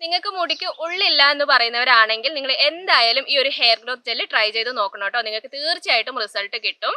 നിങ്ങൾക്ക് മുടിക്ക് ഉള്ളില്ല എന്ന് പറയുന്നവരാണെങ്കിൽ നിങ്ങൾ എന്തായാലും ഈ ഒരു ഹെയർ ഗ്രോത്ത് ജെല്ല് ട്രൈ ചെയ്ത് നോക്കണം കേട്ടോ. നിങ്ങൾക്ക് തീർച്ചയായിട്ടും റിസൾട്ട് കിട്ടും.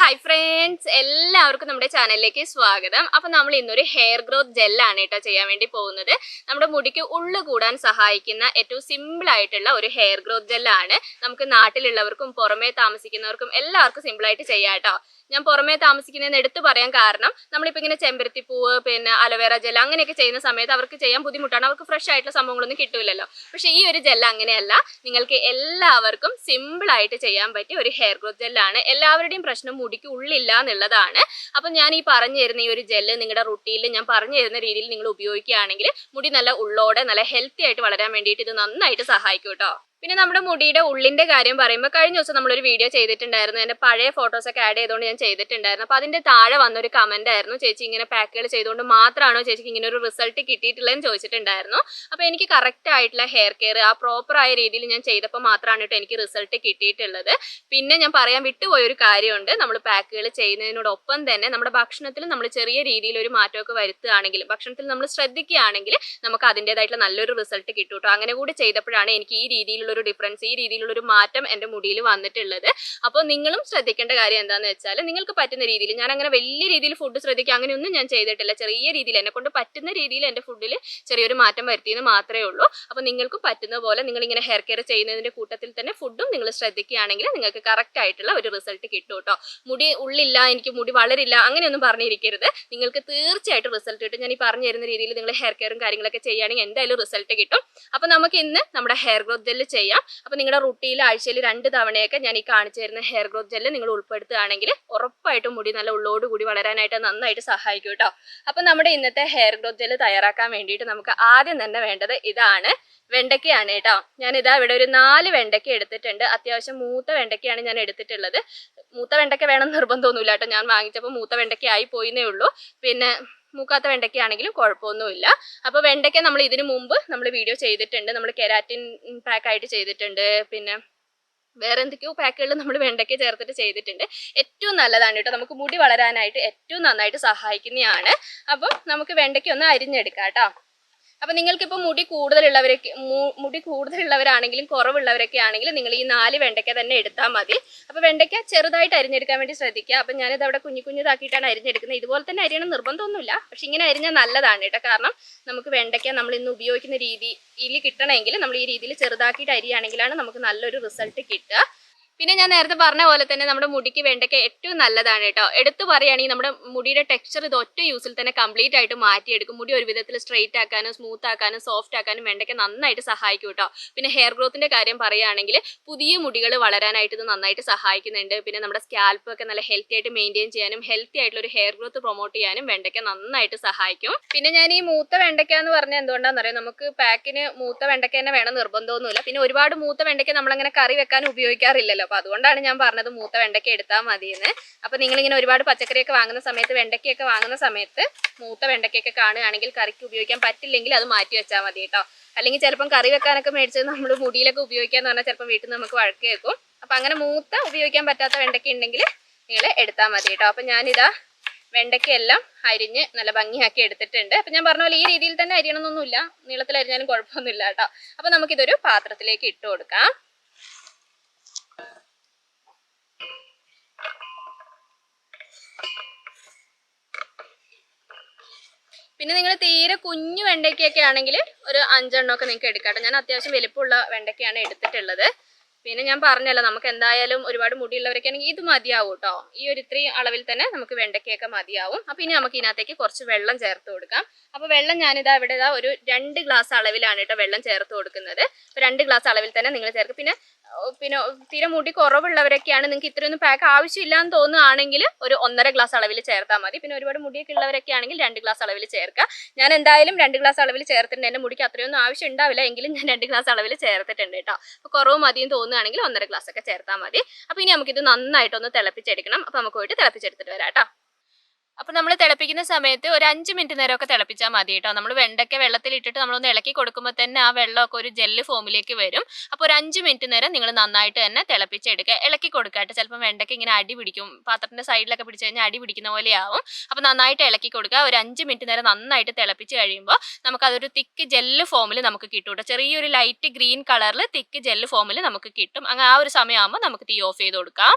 ഹായ് ഫ്രണ്ട്സ്, എല്ലാവർക്കും നമ്മുടെ ചാനലിലേക്ക് സ്വാഗതം. അപ്പോൾ നമ്മൾ ഇന്നൊരു ഹെയർ ഗ്രോത്ത് ജെല്ലാണ് കേട്ടോ ചെയ്യാൻ വേണ്ടി പോകുന്നത്. നമ്മുടെ മുടിക്ക് ഉള്ളു കൂടാൻ സഹായിക്കുന്ന ഏറ്റവും സിമ്പിൾ ആയിട്ടുള്ള ഒരു ഹെയർ ഗ്രോത്ത് ജെല്ലാണ്. നമുക്ക് നാട്ടിലുള്ളവർക്കും പുറമേ താമസിക്കുന്നവർക്കും എല്ലാവർക്കും സിമ്പിളായിട്ട് ചെയ്യാം കേട്ടോ. ഞാൻ പുറമേ താമസിക്കുന്നതെന്ന് എടുത്തു പറയാൻ കാരണം നമ്മളിപ്പോൾ ഇങ്ങനെ ചെമ്പരത്തിപ്പൂവ് പിന്നെ അലോവേറ ജെൽ അങ്ങനെയൊക്കെ ചെയ്യുന്ന സമയത്ത് അവർക്ക് ചെയ്യാൻ ബുദ്ധിമുട്ടാണ്. അവർക്ക് ഫ്രഷ് ആയിട്ടുള്ള സംഭവങ്ങളൊന്നും കിട്ടില്ലല്ലോ. പക്ഷേ ഈ ഒരു ജെൽ അങ്ങനെയല്ല. നിങ്ങൾക്ക് എല്ലാവർക്കും സിമ്പിളായിട്ട് ചെയ്യാൻ പറ്റിയ ഒരു ഹെയർ ഗ്രോത്ത് ജെല്ലാണ്. എല്ലാവരുടെയും പ്രശ്നം മുടിക്ക് ഉള്ളില്ല എന്നുള്ളതാണ്. അപ്പം ഞാൻ ഈ പറഞ്ഞു തരുന്ന ഈ ഒരു ജെല്ല് നിങ്ങളുടെ റുട്ടീനിൽ ഞാൻ പറഞ്ഞു തരുന്ന രീതിയിൽ നിങ്ങൾ ഉപയോഗിക്കുകയാണെങ്കിൽ മുടി നല്ല ഉള്ളോടെ നല്ല ഹെൽത്തി ആയിട്ട് വളരാൻ വേണ്ടിയിട്ട് ഇത് നന്നായിട്ട് സഹായിക്കും കേട്ടോ. പിന്നെ നമ്മുടെ മുടിയുടെ ഉള്ളിൻ്റെ കാര്യം പറയുമ്പോൾ കഴിഞ്ഞ ദിവസം നമ്മളൊരു വീഡിയോ ചെയ്തിട്ടുണ്ടായിരുന്നു. എൻ്റെ പഴയ ഫോട്ടോസൊക്കെ ആഡ് ചെയ്തുകൊണ്ട് ഞാൻ ചെയ്തിട്ടുണ്ടായിരുന്നു. അപ്പോൾ അതിൻ്റെ താഴെ വന്നൊരു കമൻ്റ് ആയിരുന്നു, ചേച്ചി ഇങ്ങനെ പാക്കുകൾ ചെയ്തുകൊണ്ട് മാത്രമാണോ ചേച്ചിക്ക് ഇങ്ങനെ ഒരു റിസൾട്ട് കിട്ടിയിട്ടുള്ളതെന്ന് ചോദിച്ചിട്ടുണ്ടായിരുന്നു. അപ്പോൾ എനിക്ക് കറക്റ്റ് ആയിട്ടുള്ള ഹെയർ കെയർ ആ പ്രോപ്പറായ രീതിയിൽ ഞാൻ ചെയ്തപ്പോൾ മാത്രമാണ് കേട്ടോ എനിക്ക് റിസൾട്ട് കിട്ടിയിട്ടുള്ളത്. പിന്നെ ഞാൻ പറയാൻ വിട്ടുപോയൊരു കാര്യമുണ്ട്. നമ്മൾ പാക്കുകൾ ചെയ്യുന്നതിനോടൊപ്പം തന്നെ നമ്മുടെ ഭക്ഷണത്തിൽ നമ്മൾ ചെറിയ രീതിയിൽ ഒരു മാറ്റമൊക്കെ വരുത്തുകയാണെങ്കിൽ, ഭക്ഷണത്തിൽ നമ്മൾ ശ്രദ്ധിക്കുകയാണെങ്കിൽ നമുക്ക് അതിൻ്റെതായിട്ടുള്ള നല്ലൊരു റിസൾട്ട് കിട്ടും കേട്ടോ. അങ്ങനെ കൂടി ചെയ്തപ്പോഴാണ് എനിക്ക് ഈ രീതിയിലുള്ള ഒരു ഡിഫറൻസ്, ഈ രീതിയിലുള്ള ഒരു മാറ്റം എൻ്റെ മുടിയിൽ വന്നിട്ടുള്ളത്. അപ്പോൾ നിങ്ങളും ശ്രദ്ധിക്കേണ്ട കാര്യം എന്താണെന്ന് വെച്ചാൽ നിങ്ങൾക്ക് പറ്റുന്ന രീതിയിൽ, ഞാൻ അങ്ങനെ വലിയ രീതിയിൽ ഫുഡ് ശ്രദ്ധിക്കുക അങ്ങനെയൊന്നും ഞാൻ ചെയ്തിട്ടില്ല. ചെറിയ രീതിയിൽ എന്നെ കൊണ്ട് പറ്റുന്ന രീതിയിൽ എൻ്റെ ഫുഡിൽ ചെറിയൊരു മാറ്റം വരുത്തിയെന്ന് മാത്രമേ ഉള്ളൂ. അപ്പോൾ നിങ്ങൾക്ക് പറ്റുന്ന പോലെ നിങ്ങളിങ്ങനെ ഹെയർ കെയർ ചെയ്യുന്നതിൻ്റെ കൂട്ടത്തിൽ തന്നെ ഫുഡും നിങ്ങൾ ശ്രദ്ധിക്കുകയാണെങ്കിൽ നിങ്ങൾക്ക് കറക്റ്റ് ആയിട്ടുള്ള ഒരു റിസൾട്ട് കിട്ടും കേട്ടോ. മുടി ഉള്ളില്ല, എനിക്ക് മുടി വളരില്ല അങ്ങനെയൊന്നും പറഞ്ഞിരിക്കരുത്. നിങ്ങൾക്ക് തീർച്ചയായിട്ടും റിസൾട്ട് കിട്ടും. ഞാൻ ഈ പറഞ്ഞു തരുന്ന രീതിയിൽ നിങ്ങൾ ഹെയർ കെയറും കാര്യങ്ങളൊക്കെ ചെയ്യുകയാണെങ്കിൽ എന്തായാലും റിസൾട്ട് കിട്ടും. അപ്പോൾ നമുക്ക് ഇന്ന് നമ്മുടെ ഹെയർ ഗ്രോത്ത് ജെല്ല് ചെയ്യാം. അപ്പോൾ നിങ്ങളുടെ റുട്ടീനിൽ ആഴ്ചയിൽ 2 തവണയൊക്കെ ഞാൻ ഈ കാണിച്ചു തരുന്ന ഹെയർ ഗ്രോത്ത് ജെല്ല് നിങ്ങൾ ഉൾപ്പെടുത്തുകയാണെങ്കിൽ ഉറപ്പായിട്ടും മുടി നല്ല ഉള്ളോട് കൂടി വളരാനായിട്ട് നന്നായിട്ട് സഹായിക്കും കേട്ടോ. അപ്പോൾ നമ്മുടെ ഇന്നത്തെ ഹെയർ ഗ്രോത്ത് ജെല്ല് തയ്യാറാക്കാൻ വേണ്ടിയിട്ട് നമുക്ക് ആദ്യം തന്നെ വേണ്ടത് ഇതാണ്, വെണ്ടയ്ക്കയാണ് കേട്ടോ. ഞാനിതാ ഇവിടെ ഒരു 4 വെണ്ടയ്ക്ക എടുത്തിട്ടുണ്ട്. അത്യാവശ്യം മൂത്ത വെണ്ടയ്ക്കയാണ് ഞാൻ എടുത്തിട്ടുള്ളത്. മൂത്ത വെണ്ടയ്ക്ക വേണം നിർബന്ധമൊന്നുമില്ല കേട്ടോ. ഞാൻ വാങ്ങിച്ചപ്പോൾ മൂത്ത വെണ്ടയ്ക്ക ആയി പോയിന്നേ ഉള്ളൂ. പിന്നെ മൂക്കാത്ത വെണ്ടയ്ക്കാണെങ്കിലും കുഴപ്പമൊന്നുമില്ല. അപ്പോൾ വെണ്ടയ്ക്ക നമ്മൾ ഇതിനു മുമ്പ് നമ്മൾ വീഡിയോ ചെയ്തിട്ടുണ്ട്. നമ്മൾ കെരാറ്റിൻ പാക്കായിട്ട് ചെയ്തിട്ടുണ്ട്. പിന്നെ വേറെ എന്തൊക്കെയോ പാക്കുകളിൽ നമ്മൾ വെണ്ടയ്ക്ക ചേർത്തിട്ട് ചെയ്തിട്ടുണ്ട്. ഏറ്റവും നല്ലതാണ് കേട്ടോ, നമുക്ക് മുടി വളരാനായിട്ട് ഏറ്റവും നന്നായിട്ട് സഹായിക്കുന്നതാണ്. അപ്പം നമുക്ക് വെണ്ടയ്ക്ക ഒന്ന് അരിഞ്ഞെടുക്കാം കേട്ടോ. അപ്പം നിങ്ങൾക്കിപ്പോൾ മുടി കൂടുതലുള്ളവരാണെങ്കിലും കുറവുള്ളവരൊക്കെ ആണെങ്കിലും നിങ്ങൾ ഈ 4 വെണ്ടയ്ക്ക തന്നെ എടുത്താൽ മതി. അപ്പോൾ വെണ്ടയ്ക്ക ചെറുതായിട്ട് അരിഞ്ഞെടുക്കാൻ വേണ്ടി ശ്രദ്ധിക്കുക. അപ്പം ഞാനിത് അവിടെ കുഞ്ഞിതാക്കിയിട്ടാണ് അരിഞ്ഞെടുക്കുന്നത്. ഇതുപോലെ തന്നെ അരിയണം നിർബന്ധമൊന്നുമില്ല, പക്ഷെ ഇങ്ങനെ അരിഞ്ഞാൽ നല്ലതാണ് കേട്ടോ. കാരണം നമുക്ക് വെണ്ടയ്ക്ക നമ്മൾ ഇന്ന് ഉപയോഗിക്കുന്ന രീതിയിൽ കിട്ടണമെങ്കിൽ നമ്മൾ ഈ രീതിയിൽ ചെറുതാക്കിയിട്ട് അരിയാണെങ്കിലാണ് നമുക്ക് നല്ലൊരു റിസൾട്ട് കിട്ടുക. പിന്നെ ഞാൻ നേരത്തെ പറഞ്ഞ പോലെ തന്നെ നമ്മുടെ മുടിക്ക് വെണ്ടയ്ക്ക ഏറ്റവും നല്ലതാണ് കേട്ടോ. എടുത്തു പറയുകയാണെങ്കിൽ നമ്മുടെ മുടിയുടെ ടെക്സ്ചർ ഇത് ഒറ്റ യൂസിൽ തന്നെ കംപ്ലീറ്റ് ആയിട്ട് മാറ്റിയെടുക്കും. മുടി ഒരു വിധത്തിൽ സ്ട്രെയിറ്റ് ആക്കാനും സ്മൂത്ത് ആക്കാനും സോഫ്റ്റ് ആക്കാനും വെണ്ടയ്ക്ക നന്നായിട്ട് സഹായിക്കും കേട്ടോ. പിന്നെ ഹെയർ ഗ്രോത്തിൻ്റെ കാര്യം പറയുകയാണെങ്കിൽ പുതിയ മുടികൾ വളരാനായിട്ട് ഇത് നന്നായിട്ട് സഹായിക്കുന്നുണ്ട്. പിന്നെ നമ്മുടെ സ്കാൽപ്പ് ഒക്കെ നല്ല ഹെൽത്തി ആയിട്ട് മെയിൻറ്റെയിൻ ചെയ്യാനും ഹെൽത്തി ആയിട്ടുള്ള ഒരു ഹെയർ ഗ്രോത്ത് പ്രൊമോട്ട് ചെയ്യാനും വെണ്ടയ്ക്ക നന്നായിട്ട് സഹായിക്കും. പിന്നെ ഞാൻ ഈ മൂത്ത വെണ്ടയ്ക്ക എന്ന് പറഞ്ഞാൽ എന്തുകൊണ്ടാണെന്ന് അറിയാം, നമുക്ക് പാക്കിന് മൂത്ത വെണ്ടയ്ക്ക തന്നെ വേണം നിർബന്ധമൊന്നുമില്ല. പിന്നെ ഒരുപാട് മൂത്ത വെണ്ടയ്ക്ക നമ്മളങ്ങനെ കറി വെക്കാൻ ഉപയോഗിക്കാറില്ലല്ലോ. അപ്പോൾ അതുകൊണ്ടാണ് ഞാൻ പറഞ്ഞത് മൂത്ത വെണ്ടയ്ക്ക എടുത്താൽ മതിയെന്ന്. അപ്പോൾ നിങ്ങളിങ്ങനെ ഒരുപാട് പച്ചക്കറിയൊക്കെ വാങ്ങുന്ന സമയത്ത്, വെണ്ടയ്ക്കൊക്കെ വാങ്ങുന്ന സമയത്ത് മൂത്ത വെണ്ടയ്ക്കൊക്കെ കാണുകയാണെങ്കിൽ കറിക്ക് ഉപയോഗിക്കാൻ പറ്റില്ലെങ്കിൽ അത് മാറ്റി വെച്ചാൽ മതി കേട്ടോ. അല്ലെങ്കിൽ ചിലപ്പം കറി വെക്കാനൊക്കെ മേടിച്ചത് നമ്മൾ മുടിയിലൊക്കെ ഉപയോഗിക്കാന്ന് പറഞ്ഞാൽ ചിലപ്പോൾ വീട്ടിൽ നിന്ന് നമുക്ക് വഴക്ക് കേൾക്കും. അപ്പം അങ്ങനെ മൂത്ത ഉപയോഗിക്കാൻ പറ്റാത്ത വെണ്ടയ്ക്ക ഉണ്ടെങ്കിൽ നിങ്ങൾ എടുത്താൽ മതി കേട്ടോ. അപ്പം ഞാനിതാ വെണ്ടയ്ക്കയെല്ലാം അരിഞ്ഞ് നല്ല ഭംഗിയാക്കി എടുത്തിട്ടുണ്ട്. അപ്പം ഞാൻ പറഞ്ഞ പോലെ ഈ രീതിയിൽ തന്നെ അരിയണമെന്നൊന്നുമില്ല, നീളത്തിൽ അരിഞ്ഞാലും കുഴപ്പമൊന്നുമില്ല കേട്ടോ. അപ്പം നമുക്കിതൊരു പാത്രത്തിലേക്ക് ഇട്ട് കൊടുക്കാം. പിന്നെ നിങ്ങൾ തീരെ കുഞ്ഞു വെണ്ടയ്ക്കൊക്കെ ആണെങ്കിൽ ഒരു 5 എണ്ണമൊക്കെ നിങ്ങൾക്ക് എടുക്കാം കേട്ടോ. ഞാൻ അത്യാവശ്യം വലിപ്പമുള്ള വെണ്ടയ്ക്കയാണ് എടുത്തിട്ടുള്ളത്. പിന്നെ ഞാൻ പറഞ്ഞല്ലോ, നമുക്ക് എന്തായാലും ഒരുപാട് മുടിയുള്ളവരൊക്കെ ആണെങ്കിൽ ഇത് മതിയാവും കേട്ടോ. ഈ ഒരു ഇത്രയും അളവിൽ തന്നെ നമുക്ക് വെണ്ടയ്ക്കൊക്കെ മതിയാവും. അപ്പോൾ ഇനി നമുക്ക് ഇതിനകത്തേക്ക് കുറച്ച് വെള്ളം ചേർത്ത് കൊടുക്കാം. അപ്പോൾ വെള്ളം ഞാനിതാ ഇവിടെ ഒരു 2 ഗ്ലാസ് അളവിലാണ് കേട്ടോ വെള്ളം ചേർത്ത് കൊടുക്കുന്നത്. അപ്പോൾ 2 ഗ്ലാസ് അളവിൽ തന്നെ നിങ്ങൾ ചേർക്കും. പിന്നെ തീരെ മുടി കുറവുള്ളവരൊക്കെയാണ്, നിങ്ങൾക്ക് ഇത്രയൊന്നും പാക്ക് ആവശ്യമില്ല എന്ന് തോന്നുകയാണെങ്കിൽ ഒരു 1.5 ഗ്ലാസ് അളവിൽ ചേർത്താൽ മതി. പിന്നെ ഒരുപാട് മുടിയൊക്കെ ഉള്ളവരൊക്കെ ആണെങ്കിൽ 2 ഗ്ലാസ് അളവിൽ ചേർക്കുക. ഞാൻ എന്തായാലും 2 ഗ്ലാസ് അളവിൽ ചേർത്തിട്ടുണ്ട്. എൻ്റെ മുടിക്ക് അത്രയൊന്നും ആവശ്യം ഉണ്ടാവില്ല, എങ്കിലും ഞാൻ 2 ഗ്ലാസ് അളവിൽ ചേർത്തിട്ടുണ്ട് കേട്ടോ. അപ്പോൾ കുറവ് മതിയും തോന്നുകയാണെങ്കിൽ 1.5 ഗ്ലാസ് ഒക്കെ ചേർത്താൽ മതി. അപ്പോൾ ഇനി നമുക്കിത് നന്നായിട്ടൊന്ന് തിളപ്പിച്ചെടുക്കണം. അപ്പോൾ നമുക്ക് പോയിട്ട് തിളപ്പിച്ചെടുത്തിട്ട് വരാം കേട്ടോ. അപ്പൊ നമ്മൾ തിളപ്പിക്കുന്ന സമയത്ത് ഒരു 5 മിനിറ്റ് നേരമൊക്കെ തിളപ്പിച്ചാൽ മതി കേട്ടോ. നമ്മൾ വെണ്ടയ്ക്ക വെള്ളത്തിലിട്ടിട്ട് നമ്മളൊന്ന് ഇളക്കി കൊടുക്കുമ്പോൾ തന്നെ ആ വെള്ളമൊക്കെ ഒരു ജെല്ല് ഫോമിലേക്ക് വരും. അപ്പോൾ ഒരു 5 മിനിറ്റ് നേരം നിങ്ങൾ നന്നായിട്ട് തന്നെ തിളപ്പിച്ചെടുക്കുക. ഇളക്കി കൊടുക്കാട്ട്. ചിലപ്പോൾ വെണ്ടയ്ക്ക ഇങ്ങനെ അടി പിടിക്കും. പാത്രത്തിന്റെ സൈഡിലൊക്കെ പിടിച്ചു കഴിഞ്ഞാൽ അടി പിടിക്കുന്ന പോലെ ആവും. അപ്പോൾ നന്നായിട്ട് ഇളക്കി കൊടുക്കുക. ഒരു 5 മിനിറ്റ് നേരം നന്നായിട്ട് തിളപ്പിച്ച് കഴിയുമ്പോൾ നമുക്കതൊരു തിക്ക് ജെല്ല് ഫോമിൽ നമുക്ക് കിട്ടും കേട്ടോ. ചെറിയൊരു ലൈറ്റ് ഗ്രീൻ കളറിൽ തിക്ക് ജെല്ല് ഫോമിൽ നമുക്ക് കിട്ടും. അങ്ങനെ ആ ഒരു സമയമാകുമ്പോൾ നമുക്ക് തീ ഓഫ് ചെയ്ത് കൊടുക്കാം.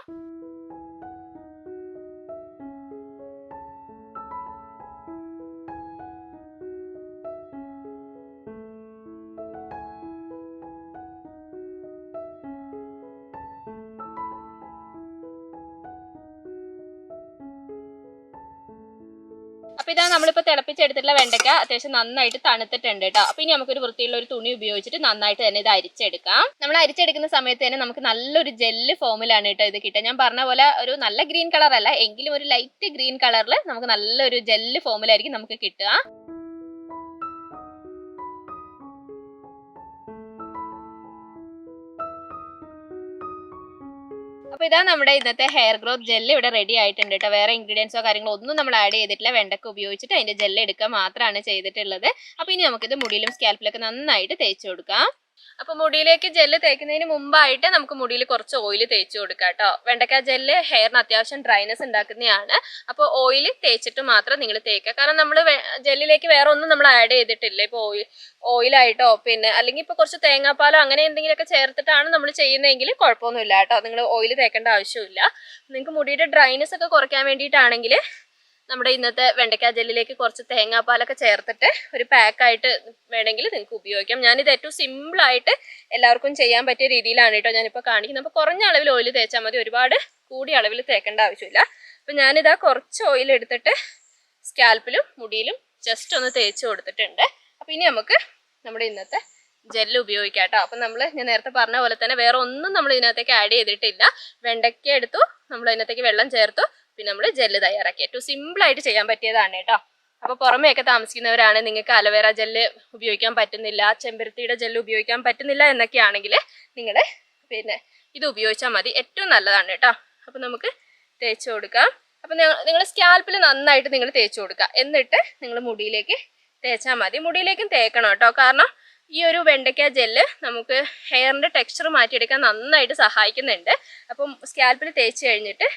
അപ്പൊ ഇതാ നമ്മളിപ്പോൾ തിളപ്പിച്ചെടുത്തിട്ടുള്ള വെണ്ടയ്ക്ക അത്യാവശ്യം നന്നായിട്ട് തണുത്തിട്ടുണ്ട് കേട്ടോ. അപ്പൊ ഇനി നമുക്കൊരു വൃത്തിയുള്ള ഒരു തുണി ഉപയോഗിച്ചിട്ട് നന്നായിട്ട് തന്നെ ഇത് അരിച്ചെടുക്കാം. നമ്മൾ അരിച്ചെടുക്കുന്ന സമയത്ത് തന്നെ നമുക്ക് നല്ലൊരു ജെല്ല് ഫോമിലാണ് കേട്ടോ ഇത് കിട്ടുക. ഞാൻ പറഞ്ഞ പോലെ ഒരു നല്ല ഗ്രീൻ കളർ അല്ല എങ്കിലും ഒരു ലൈറ്റ് ഗ്രീൻ കളറിൽ നമുക്ക് നല്ലൊരു ജെല്ല് ഫോമിലായിരിക്കും നമുക്ക് കിട്ടുക. അപ്പോൾ ഇതാ നമ്മുടെ ഇന്നത്തെ ഹെയർ ഗ്രോത്ത് ജെല്ല് ഇവിടെ റെഡി ആയിട്ടുണ്ട് കേട്ടോ. വേറെ ഇൻഗ്രീഡിയൻസോ കാര്യങ്ങളോ ഒന്നും നമ്മൾ ആഡ് ചെയ്തിട്ടില്ല. വെണ്ടക്ക ഉപയോഗിച്ചിട്ട് അതിന്റെ ജെല്ല് എടുക്കുക മാത്രമാണ് ചെയ്തിട്ടുള്ളത്. അപ്പോൾ ഇനി നമുക്കിത് മുടിയിലും സ്കാൽപ്പിലൊക്കെ നന്നായിട്ട് തേച്ച് കൊടുക്കാം. അപ്പോൾ മുടിയിലേക്ക് ജെല്ല് തേക്കുന്നതിന് മുമ്പായിട്ട് നമുക്ക് മുടിയിൽ കുറച്ച് ഓയിൽ തേച്ച് കൊടുക്കാം കേട്ടോ. വെണ്ടക്ക ജെല്ല് ഹെയറിന് അത്യാവശ്യം ഡ്രൈനെസ് ഉണ്ടാക്കുന്നതാണ്. അപ്പോൾ ഓയിൽ തേച്ചിട്ട് മാത്രം നിങ്ങൾ തേക്കുക. കാരണം നമ്മൾ ജെല്ലിലേക്ക് വേറെ ഒന്നും നമ്മൾ ആഡ് ചെയ്തിട്ടില്ല. ഇപ്പോൾ ഓയിലായിട്ടോ പിന്നെ അല്ലെങ്കിൽ ഇപ്പോൾ കുറച്ച് തേങ്ങാപ്പാലോ അങ്ങനെ എന്തെങ്കിലുമൊക്കെ ചേർത്തിട്ടാണ് നമ്മൾ ചെയ്യുന്നതെങ്കിൽ കുഴപ്പമൊന്നുമില്ല കേട്ടോ. നിങ്ങൾ ഓയിൽ തേക്കേണ്ട ആവശ്യമില്ല. നിങ്ങൾക്ക് മുടിയുടെ ഡ്രൈനെസ് ഒക്കെ കുറയ്ക്കാൻ വേണ്ടിയിട്ടാണെങ്കിൽ നമ്മുടെ ഇന്നത്തെ വെണ്ടയ്ക്ക ജെല്ലിലേക്ക് കുറച്ച് തേങ്ങാപ്പാലൊക്കെ ചേർത്തിട്ട് ഒരു പാക്കായിട്ട് വേണമെങ്കിൽ നിങ്ങൾക്ക് ഉപയോഗിക്കാം. ഞാനിത് ഏറ്റവും സിമ്പിളായിട്ട് എല്ലാവർക്കും ചെയ്യാൻ പറ്റിയ രീതിയിലാണ് കേട്ടോ ഞാനിപ്പോൾ കാണിക്കുന്നത്. അപ്പോൾ കുറഞ്ഞ അളവിൽ ഓയിൽ തേച്ചാൽ മതി. ഒരുപാട് കൂടിയ അളവിൽ തേക്കേണ്ട ആവശ്യമില്ല. അപ്പോൾ ഞാനിതാ കുറച്ച് ഓയിൽ എടുത്തിട്ട് സ്കാൽപ്പിലും മുടിയിലും ജസ്റ്റ് ഒന്ന് തേച്ച് കൊടുത്തിട്ടുണ്ട്. അപ്പോൾ ഇനി നമുക്ക് നമ്മുടെ ഇന്നത്തെ ജെല്ല് ഉപയോഗിക്കാം കേട്ടോ. അപ്പം ഞാൻ നേരത്തെ പറഞ്ഞ പോലെ തന്നെ വേറെ ഒന്നും നമ്മൾ ഇതിനകത്തേക്ക് ആഡ് ചെയ്തിട്ടില്ല. വെണ്ടയ്ക്ക എടുത്തു, നമ്മൾ അതിനകത്തേക്ക് വെള്ളം ചേർത്തു, പിന്നെ നമ്മൾ ജെല്ല് തയ്യാറാക്കി. ഏറ്റവും സിമ്പിളായിട്ട് ചെയ്യാൻ പറ്റിയതാണ് കേട്ടോ. അപ്പോൾ പുറമെയൊക്കെ താമസിക്കുന്നവരാണ്, നിങ്ങൾക്ക് അലോവേറ ജെല്ല് ഉപയോഗിക്കാൻ പറ്റുന്നില്ല, ചെമ്പരത്തിയുടെ ജെല്ല് ഉപയോഗിക്കാൻ പറ്റുന്നില്ല എന്നൊക്കെ ആണെങ്കിൽ നിങ്ങൾ പിന്നെ ഇത് ഉപയോഗിച്ചാൽ മതി. ഏറ്റവും നല്ലതാണ് കേട്ടോ. അപ്പോൾ നമുക്ക് തേച്ച് കൊടുക്കാം. അപ്പം നിങ്ങൾ സ്കാൽപ്പിൽ നന്നായിട്ട് നിങ്ങൾ തേച്ച് കൊടുക്കുക. എന്നിട്ട് നിങ്ങൾ മുടിയിലേക്ക് തേച്ചാൽ മതി. മുടിയിലേക്കും തേക്കണം കേട്ടോ. കാരണം ഈ ഒരു വെണ്ടയ്ക്ക ജെല്ല് നമുക്ക് ഹെയറിൻ്റെ ടെക്സ്ചർ മാറ്റിയെടുക്കാൻ നന്നായിട്ട് സഹായിക്കുന്നുണ്ട്. അപ്പം സ്കാൽപ്പിൽ തേച്ച് കഴിഞ്ഞിട്ട്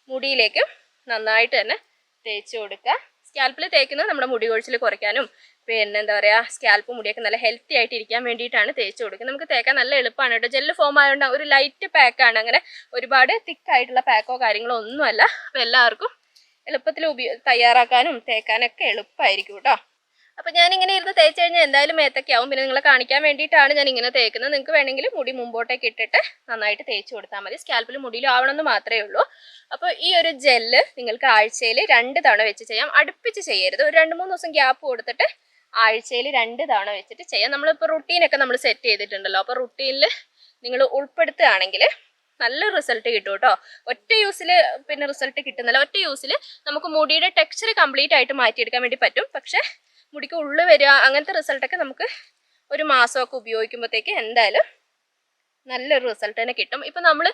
മുടിയിലേക്കും നന്നായിട്ട് തന്നെ തേച്ച് കൊടുക്കുക. സ്കാൽപ്പിൽ തേക്കുന്നത് നമ്മുടെ മുടി കൊഴിച്ചിൽ കുറയ്ക്കാനും പിന്നെ എന്താ പറയുക സ്കാൽപ്പ് മുടിയൊക്കെ നല്ല ഹെൽത്തി ആയിട്ട് ഇരിക്കാൻ വേണ്ടിയിട്ടാണ് തേച്ച് കൊടുക്കുന്നത്. നമുക്ക് തേക്കാൻ നല്ല എളുപ്പമാണ് കേട്ടോ. ജെല്ല് ഫോം ആയതുകൊണ്ട് ഒരു ലൈറ്റ് പാക്കാണ്. അങ്ങനെ ഒരുപാട് തിക്കായിട്ടുള്ള പാക്കോ കാര്യങ്ങളോ ഒന്നുമല്ല. അപ്പോൾ എല്ലാവർക്കും എളുപ്പത്തിൽ തയ്യാറാക്കാനും തേക്കാനൊക്കെ എളുപ്പമായിരിക്കും കേട്ടോ. അപ്പോൾ ഞാനിങ്ങനെ ഇരുന്ന് തേച്ച് കഴിഞ്ഞാൽ എന്തായാലും മേത്തൊക്കെയാവും. പിന്നെ നിങ്ങളെ കാണിക്കാൻ വേണ്ടിയിട്ടാണ് ഞാൻ ഇങ്ങനെ തേക്കുന്നത്. നിങ്ങൾക്ക് വേണമെങ്കിൽ മുടി മുമ്പോട്ടേക്ക് ഇട്ടിട്ട് നന്നായിട്ട് തേച്ച് കൊടുത്താൽ മതി. സ്കാൽപ്പിൽ മുടിയിലും ആവണമെന്ന് മാത്രമേ ഉള്ളൂ. അപ്പോൾ ഈ ഒരു ജെല്ല് നിങ്ങൾക്ക് ആഴ്ചയിൽ 2 തവണ വെച്ച് ചെയ്യാം. അടുപ്പിച്ച് ചെയ്യരുത്. ഒരു 2-3 ദിവസം ഗ്യാപ്പ് കൊടുത്തിട്ട് ആഴ്ചയിൽ 2 തവണ വെച്ചിട്ട് ചെയ്യാം. നമ്മളിപ്പോൾ റുട്ടീനൊക്കെ നമ്മൾ സെറ്റ് ചെയ്തിട്ടുണ്ടല്ലോ. അപ്പോൾ റുട്ടീനിൽ നിങ്ങൾ ഉൾപ്പെടുത്തുകയാണെങ്കിൽ നല്ലൊരു റിസൾട്ട് കിട്ടും കേട്ടോ. ഒറ്റ യൂസിൽ പിന്നെ റിസൾട്ട് കിട്ടുന്നില്ല. ഒറ്റ യൂസിൽ നമുക്ക് മുടിയുടെ ടെക്സ്ചർ കംപ്ലീറ്റ് ആയിട്ട് മാറ്റിയെടുക്കാൻ വേണ്ടി പറ്റും. പക്ഷേ മുടിക്ക് ഉള്ളു വരിക അങ്ങനത്തെ റിസൾട്ടൊക്കെ നമുക്ക് ഒരു മാസമൊക്കെ ഉപയോഗിക്കുമ്പോഴത്തേക്ക് എന്തായാലും നല്ലൊരു റിസൾട്ട് തന്നെ കിട്ടും. ഇപ്പം നമ്മൾ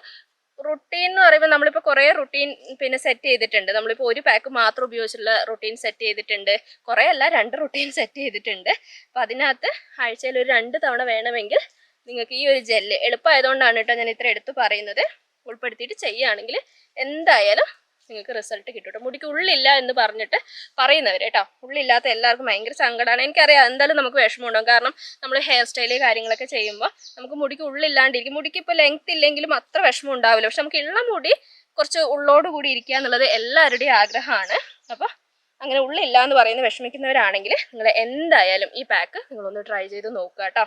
റുട്ടീൻ എന്ന് പറയുമ്പോൾ നമ്മളിപ്പോൾ കുറേ റുട്ടീൻ പിന്നെ സെറ്റ് ചെയ്തിട്ടുണ്ട്. നമ്മളിപ്പോൾ ഒരു പാക്ക് മാത്രം ഉപയോഗിച്ചുള്ള റുട്ടീൻ സെറ്റ് ചെയ്തിട്ടുണ്ട്. കുറേ അല്ല, 2 റുട്ടീൻ സെറ്റ് ചെയ്തിട്ടുണ്ട്. അപ്പോൾ അതിനകത്ത് ആഴ്ചയിൽ ഒരു 2 തവണ വേണമെങ്കിൽ നിങ്ങൾക്ക് ഈ ഒരു ജെല്ല് എളുപ്പമായതുകൊണ്ടാണ് കേട്ടോ ഞാൻ ഇത്ര എടുത്ത് പറയുന്നത്. ഉൾപ്പെടുത്തിയിട്ട് ചെയ്യുകയാണെങ്കിൽ എന്തായാലും നിങ്ങൾക്ക് റിസൾട്ട് കിട്ടും കേട്ടോ. മുടിക്ക് ഉള്ളില്ല എന്ന് പറഞ്ഞിട്ട് പറയുന്നവർ കേട്ടോ. ഉള്ളില്ലാത്ത എല്ലാവർക്കും ഭയങ്കര സങ്കടമാണ്. എനിക്കറിയാം എന്തായാലും നമുക്ക് വിഷമമുണ്ടാകും. കാരണം നമ്മൾ ഹെയർ സ്റ്റൈല് കാര്യങ്ങളൊക്കെ ചെയ്യുമ്പോൾ നമുക്ക് മുടിക്ക് ഉള്ളില്ലാണ്ടിരിക്കും. മുടിക്ക് ഇപ്പോൾ ലെങ്ത് ഇല്ലെങ്കിലും അത്ര വിഷമം ഉണ്ടാവില്ല. പക്ഷെ നമുക്ക് ഉള്ള മുടി കുറച്ച് ഉള്ളോട് കൂടി ഇരിക്കുക എന്നുള്ളത് എല്ലാവരുടെയും ആഗ്രഹമാണ്. അപ്പോൾ അങ്ങനെ ഉള്ളില്ല എന്ന് പറയുന്ന വിഷമിക്കുന്നവരാണെങ്കിൽ നിങ്ങൾ എന്തായാലും ഈ പാക്ക് നിങ്ങളൊന്ന് ട്രൈ ചെയ്ത് നോക്കുക കേട്ടോ.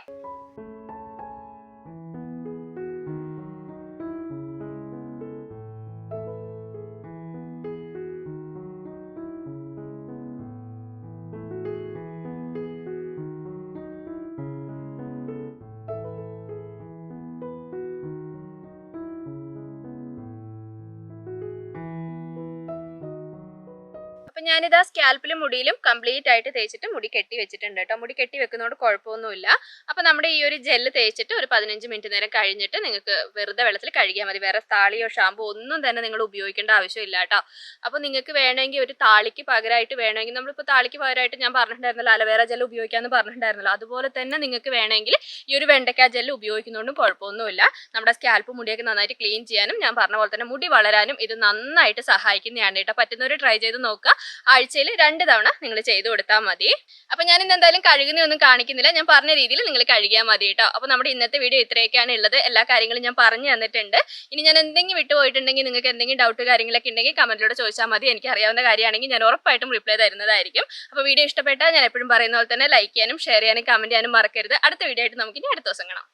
അപ്പൊ ഞാനിതാ സ്കാൽപ്പിലും മുടിയിലും കംപ്ലീറ്റ് ആയിട്ട് തേച്ചിട്ട് മുടി കെട്ടി വെച്ചിട്ടുണ്ട് കേട്ടോ. മുടി കെട്ടി വെക്കുന്നതുകൊണ്ട് കുഴപ്പമൊന്നുമില്ല. അപ്പൊ നമ്മുടെ ഈ ഒരു ജെല്ല് തേച്ചിട്ട് ഒരു 15 മിനിറ്റ് നേരം കഴിഞ്ഞിട്ട് നിങ്ങൾക്ക് വെറുതെ വെള്ളത്തിൽ കഴുകിയാൽ മതി. വേറെ താളിയോ ഷാമ്പോ ഒന്നും തന്നെ നിങ്ങൾ ഉപയോഗിക്കേണ്ട ആവശ്യമില്ല കേട്ടോ. അപ്പൊ നിങ്ങൾക്ക് വേണമെങ്കിൽ ഒരു താളിക്ക് പകരമായിട്ട് വേണമെങ്കിൽ, നമ്മളിപ്പോൾ താളിക്ക് പകരമായിട്ട് ഞാൻ പറഞ്ഞിട്ടുണ്ടായിരുന്നല്ലോ അലവേറ ജെല്ല് ഉപയോഗിക്കാമെന്ന് പറഞ്ഞിട്ടുണ്ടായിരുന്നല്ലോ, അതുപോലെ തന്നെ നിങ്ങൾക്ക് വേണമെങ്കിൽ ഈ ഒരു വെണ്ടയ്ക്ക ജെല്ല് ഉപയോഗിക്കുന്നതുകൊണ്ടും കുഴപ്പമൊന്നുമില്ല. നമ്മുടെ സ്കാൽപ്പ് മുടിയൊക്കെ നന്നായിട്ട് ക്ലീൻ ചെയ്യാനും ഞാൻ പറഞ്ഞ പോലെ തന്നെ മുടി വളരാനും ഇത് നന്നായിട്ട് സഹായിക്കുന്നതാണ് കേട്ടോ. പറ്റുന്നവർ ട്രൈ ചെയ്ത് നോക്കുക. ആഴ്ചയിൽ 2 തവണ നിങ്ങൾ ചെയ്തു കൊടുത്താൽ മതി. അപ്പൊ ഞാൻ ഇന്ന് എന്തായാലും കഴുകുന്നൊന്നും കാണിക്കുന്നില്ല, ഞാൻ പറഞ്ഞ രീതിയിൽ നിങ്ങൾ കഴുകിയാൽ മതി കേട്ടോ. അപ്പൊ നമ്മുടെ ഇന്നത്തെ വീഡിയോ ഇത്രയൊക്കെയാണ് ഉള്ളത്. എല്ലാ കാര്യങ്ങളും ഞാൻ പറഞ്ഞു തന്നിട്ടുണ്ട്. ഇനി ഞാൻ എന്തെങ്കിലും വിട്ടുപോയിട്ടുണ്ടെങ്കിൽ, നിങ്ങൾക്ക് എന്തെങ്കിലും ഡൗട്ട് കാര്യങ്ങളൊക്കെ ഉണ്ടെങ്കിൽ കമന്റിലൂടെ ചോദിച്ചാൽ മതി. എനിക്ക് അറിയാവുന്ന കാര്യമാണെങ്കിൽ ഞാൻ ഉറപ്പായിട്ടും റിപ്ലൈ തരുന്നതായിരിക്കും. അപ്പോൾ വീഡിയോ ഇഷ്ടപ്പെട്ടാൽ ഞാൻ എപ്പോഴും പറയുന്ന പോലെ തന്നെ ലൈക്ക് ചെയ്യാനും ഷെയർ ചെയ്യാനും കമന്റ് ചെയ്യാനും മറക്കരുത്. അടുത്ത വീഡിയോ ആയിട്ട് നമുക്ക് ഇനി അടുത്ത ദിവസം കാണാം.